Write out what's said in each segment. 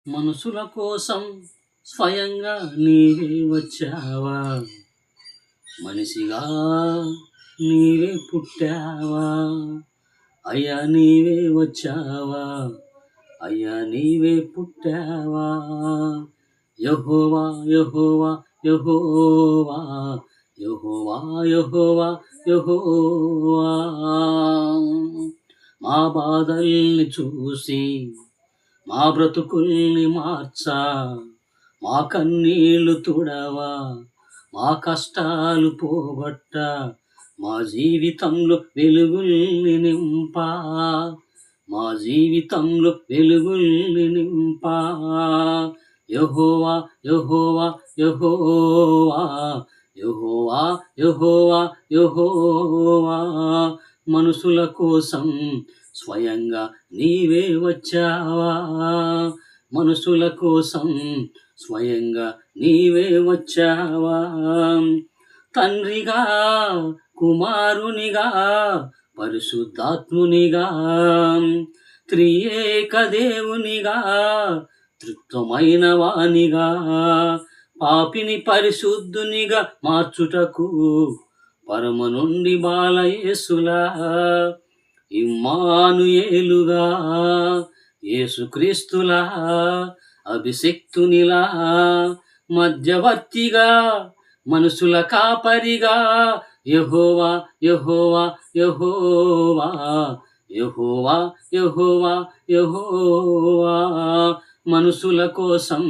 మనుషుల కోసం స్వయంగా నీవే వచ్చావా, మనిషిగా నీవే పుట్టావా. అయ్యా నీవే వచ్చావా, అయ్యా నీవే పుట్టావా. యెహోవా యెహోవా యెహోవా యెహోవా యెహోవా యెహోవా. మా బాధల్ని చూసి మా బ్రతుకుల్ని మార్చా, మా కన్నీళ్లు తుడవా, మా కష్టాలు పోగొట్ట, మా జీవితంలో వెలుగుల్ని నింపా, మా జీవితంలో వెలుగుల్ని నింపా. యెహోవా యెహోవా యెహోవా యెహోవా యెహోవా యెహోవా. మనుషుల కోసం స్వయంగా నీవే వచ్చావా, మనుషుల కోసం స్వయంగా నీవే వచ్చావా. తండ్రిగా, కుమారునిగా, పరిశుద్ధాత్మునిగా, త్రియేక దేవునిగా, తృప్తమైన వానిగా, పాపిని పరిశుద్ధునిగా మార్చుటకు పరమ నుండి బాలయేసులా, ఇమ్మానుయేలుగా, యేసుక్రీస్తులా, అభిషిక్తునిలా, మధ్యవర్తిగా, మనుషుల కాపరిగా. యెహోవా యెహోవా యెహోవా యెహోవా యెహోవా యెహోవా. మనుషుల కోసం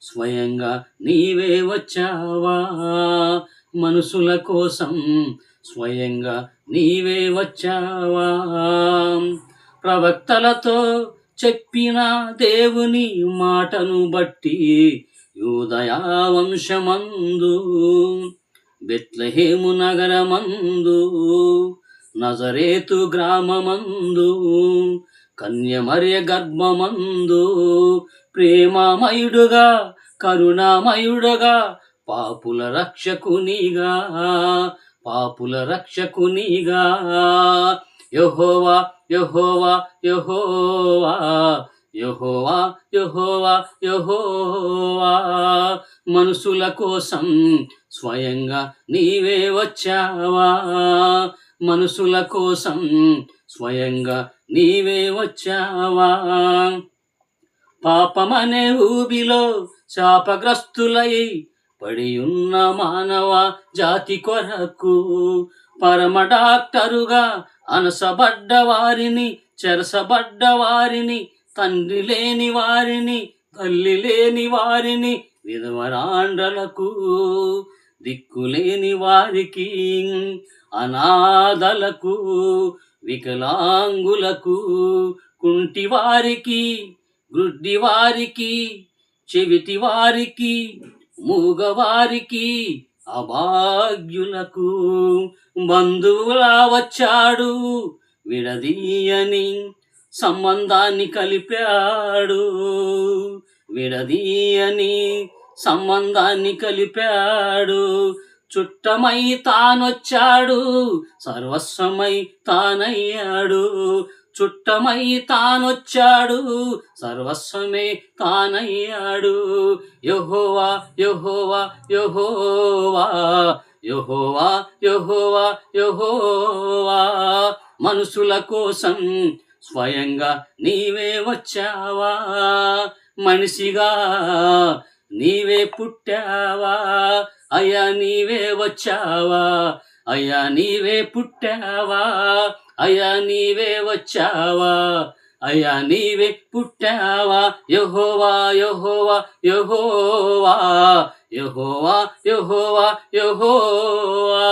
స్వయంగా నీవే వచ్చావా, మనుషుల కోసం స్వయంగా నీవే వచ్చావా. ప్రవక్తలతో చెప్పిన దేవుని మాటను బట్టి యూదయా వంశమందు, బెత్లెహేము నగరమందు, నజరేతు గ్రామమందు, కన్యమర్య గర్భమందు, ప్రేమమయుడుగా కరుణామయుడుగా, పాపుల రక్షకునిగా, పాపుల రక్షకునిగా. యెహోవా యెహోవా యెహోవా యెహోవా యెహోవా యెహోవా. మనుషుల కోసం స్వయంగా నీవే వచ్చావా, మనుషుల కోసం స్వయంగా నీవే వచ్చావా. పాపమనే ఊబిలో శాపగ్రస్తులై పడియున్న మానవ జాతి కొరకు పరమ డాక్టరుగా అనసబడ్డ వారిని, చెరసబడ్డ వారిని, తండ్రి లేని వారిని, తల్లి లేని వారిని, విధవరాండ్రలకు, దిక్కులేని వారికి, అనాథలకు, వికలాంగులకు, కుంటివారికి, గ్రుడ్డివారికి, చెవిటివారికి, మూగవారికి, అభాగ్యులకు బంధువులా వచ్చాడు, విడదీయని సంబంధాన్ని కలిపాడు, విడదీయని సంబంధాన్ని కలిపాడు. చుట్టమై తానొచ్చాడు, సర్వస్వమై తానయ్యాడు. చుట్టమై తానొచ్చాడు, సర్వస్వమే తానయ్యాడు. యెహోవా యెహోవా యెహోవా యెహోవా యెహోవా యెహోవా. మనుషుల కోసం స్వయంగా నీవే వచ్చావా, మనిషిగా నీవే పుట్టావా. అయ్యా నీవే వచ్చావా, అయ్యా నీవే పుట్టావా, అయ్యా నీవే వచ్చావా, అయ్యా నీవే పుట్టావా. యెహోవా యెహోవా యెహోవా యెహోవా యెహోవా యెహోవా.